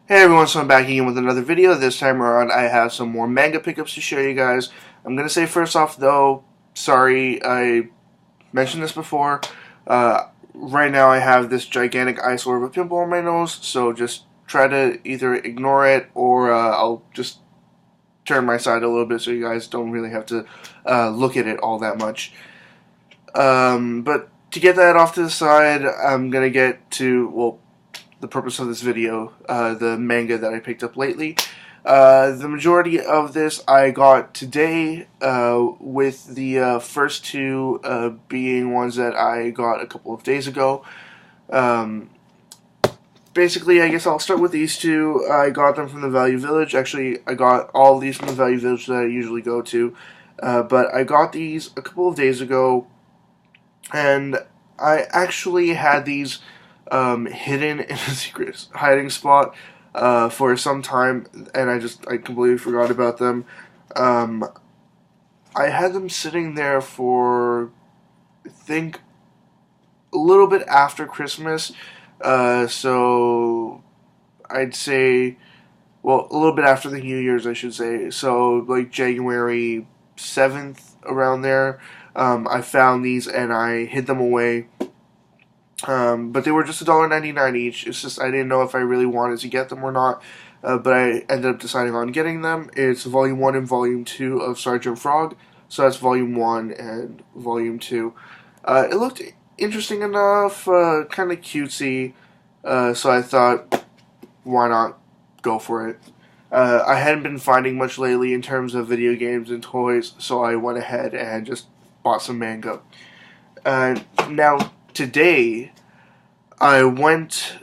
Hey everyone, so I'm back again with another video. This time around I have some more manga pickups to show you guys. I'm going to say first off though, sorry I mentioned this before. Right now I have this gigantic eyesore of a pimple on my nose, so just try to either ignore it or I'll just turn my side a little bit so you guys don't really have to look at it all that much. But to get that off to the side, I'm going to get to, well, the purpose of this video, the manga that I picked up lately. The majority of this I got today, with the first two being ones that I got a couple of days ago. Um, Basically, I guess I'll start with these two. I got them from the Value Village. Actually, I got all of these from the Value Village that I usually go to. But I got these a couple of days ago, and I actually had these hidden in a secret hiding spot for some time, and I completely forgot about them. Um, I had them sitting there for, I think, a little bit after Christmas, so I'd say, well, a little bit after the New Year's, I should say. So like January 7th, around there. I found these and I hid them away. But they were just $1.99 each. It's just I didn't know if I really wanted to get them or not. But I ended up deciding on getting them. It's Volume 1 and Volume 2 of Sergeant Frog. So that's Volume 1 and Volume 2. It looked interesting enough, kind of cutesy. So I thought, why not go for it? I hadn't been finding much lately in terms of video games and toys, so I went ahead and just bought some manga. Now, today, I went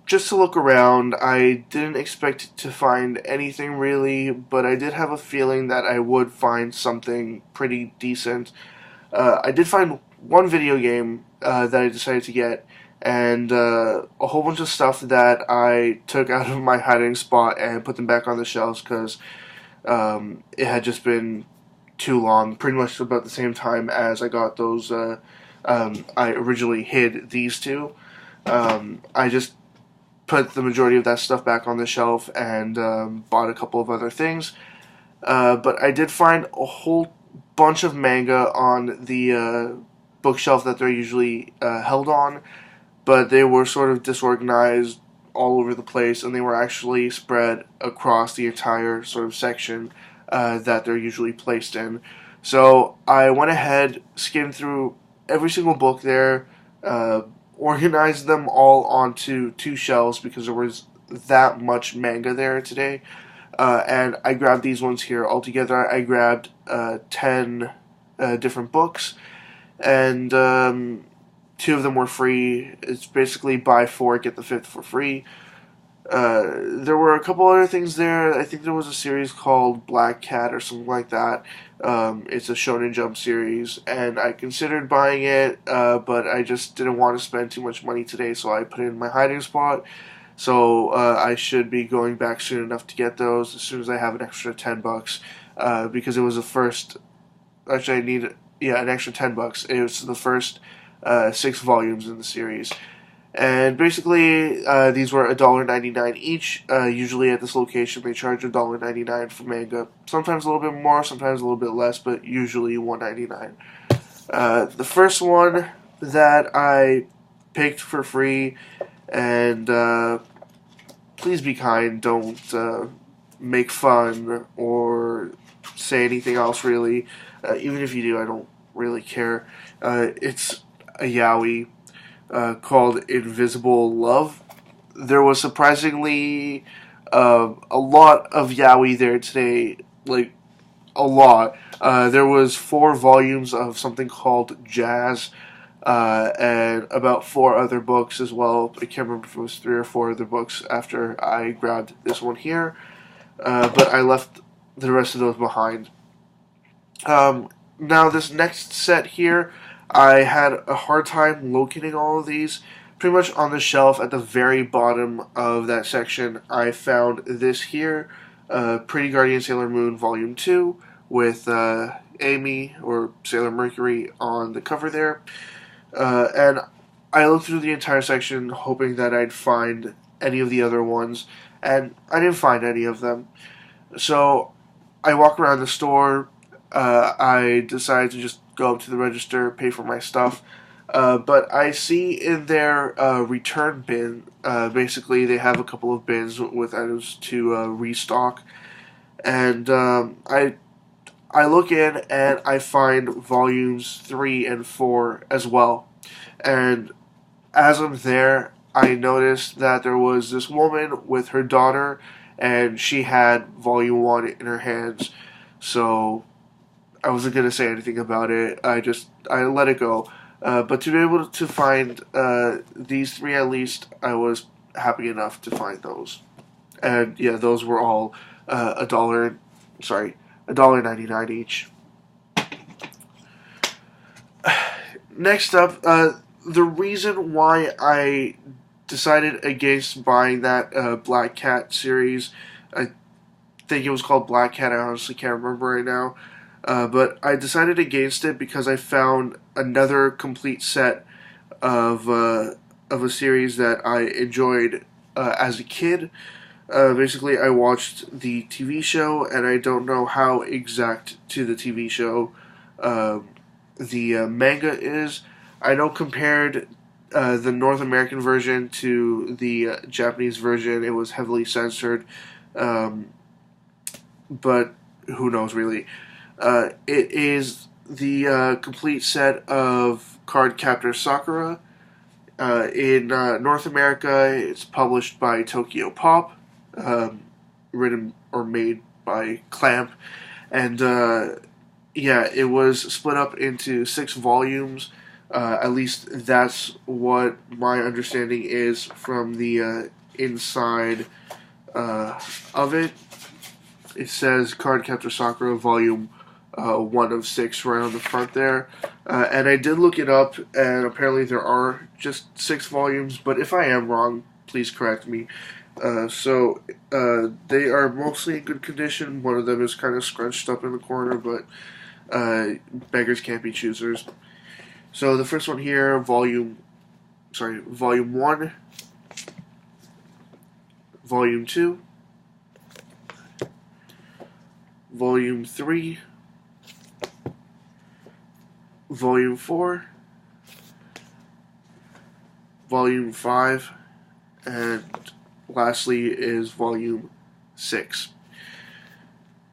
just to look around. I didn't expect to find anything really, but I did have a feeling that I would find something pretty decent. I did find one video game that I decided to get, and a whole bunch of stuff that I took out of my hiding spot and put them back on the shelves because it had just been too long, pretty much about the same time as I got those. I originally hid these two. I just put the majority of that stuff back on the shelf and bought a couple of other things. But I did find a whole bunch of manga on the bookshelf that they're usually held on, but they were sort of disorganized all over the place, and they were actually spread across the entire sort of section that they're usually placed in. So I went ahead, skimmed through every single book there, organized them all onto two shelves because there was that much manga there today. And I grabbed these ones here. Altogether, I grabbed 10 different books, and two of them were free. It's basically buy four, get the fifth for free. There were a couple other things there. I think there was a series called Black Cat or something like that. It's a Shonen Jump series, and I considered buying it, but I just didn't want to spend too much money today, so I put it in my hiding spot. So I should be going back soon enough to get those as soon as I have an extra $10, because it was the first. Actually, I need, yeah, an extra $10. It was the first 6 volumes in the series. And basically, these were $1.99 each. Usually at this location, they charge $1.99 for manga. Sometimes a little bit more, sometimes a little bit less, but usually $1.99. The first one that I picked for free, and please be kind, don't make fun or say anything else really. Even if you do, I don't really care. It's a yaoi called Invisible Love. There was surprisingly a lot of yaoi there today, like a lot. There was 4 volumes of something called Jazz, and about 4 other books as well. I can't remember if it was 3 or 4 other books after I grabbed this one here, but I left the rest of those behind. Now this next set here, I had a hard time locating all of these. Pretty much on the shelf at the very bottom of that section, I found this here, Pretty Guardian Sailor Moon Volume 2, with Amy, or Sailor Mercury, on the cover there. And I looked through the entire section hoping that I'd find any of the other ones, and I didn't find any of them. So I walk around the store. I decided to just go up to the register, pay for my stuff. But I see in their return bin, basically they have a couple of bins with items to restock, and I look in and I find volumes 3 and 4 as well. And as I'm there, I noticed that there was this woman with her daughter, and she had volume 1 in her hands. So I wasn't gonna say anything about it. I let it go. But to be able to find these three at least, I was happy enough to find those. And yeah, those were all a dollar. Sorry, $1.99 each. Next up, the reason why I decided against buying that Black Cat series, I think it was called Black Cat. I honestly can't remember right now. But I decided against it because I found another complete set of a series that I enjoyed as a kid. Basically, I watched the TV show, and I don't know how exact to the TV show the manga is. I know compared the North American version to the Japanese version, it was heavily censored, but who knows really. It is the complete set of Cardcaptor Sakura. In North America, it's published by Tokyo Pop, written or made by Clamp, and yeah, it was split up into 6 volumes. At least that's what my understanding is from the inside of it. It says Cardcaptor Sakura Volume 1 of 6 right on the front there. And I did look it up, and apparently there are just 6 volumes, but if I am wrong, please correct me. So they are mostly in good condition. One of them is kind of scrunched up in the corner, but beggars can't be choosers. So the first one here, Volume 1, Volume 2, Volume 3, Volume 4, Volume 5, and lastly is Volume 6.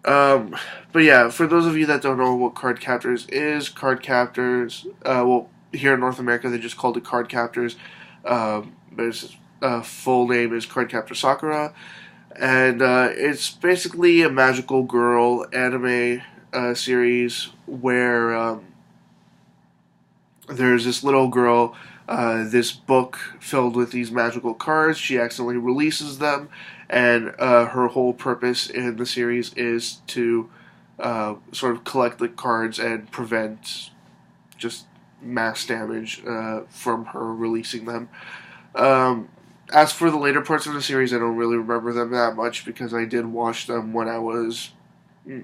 But yeah, for those of you that don't know what Cardcaptors is, Cardcaptors, well, here in North America they just called it Cardcaptors, but its full name is Cardcaptor Sakura, and it's basically a magical girl anime series where there's this little girl, this book filled with these magical cards. She accidentally releases them, and her whole purpose in the series is to sort of collect the cards and prevent just mass damage from her releasing them. As for the later parts of the series, I don't really remember them that much because I did watch them when I was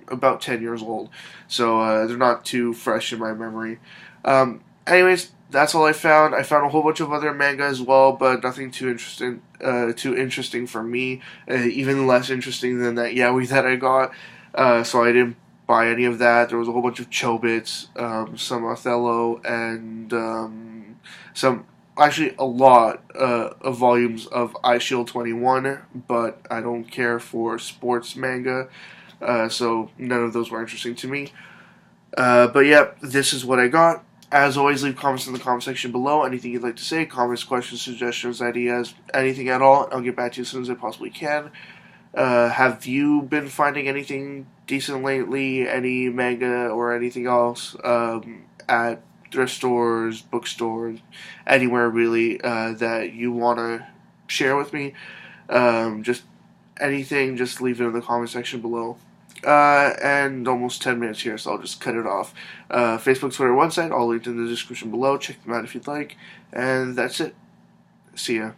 about 10 years old, so they're not too fresh in my memory. Anyways, that's all I found. I found a whole bunch of other manga as well, but nothing too interesting for me. Even less interesting than that yaoi that I got. So I didn't buy any of that. There was a whole bunch of Chobits, some Othello, and actually a lot of volumes of iShield 21, but I don't care for sports manga, so none of those were interesting to me. But yeah, this is what I got. As always, leave comments in the comment section below. Anything you'd like to say, comments, questions, suggestions, ideas, anything at all. I'll get back to you as soon as I possibly can. Have you been finding anything decent lately? Any manga or anything else at thrift stores, bookstores, anywhere really that you want to share with me? Just anything, just leave it in the comment section below. And almost 10 minutes here, so I'll just cut it off. Facebook, Twitter, website, all linked in the description below. Check them out if you'd like. And that's it. See ya.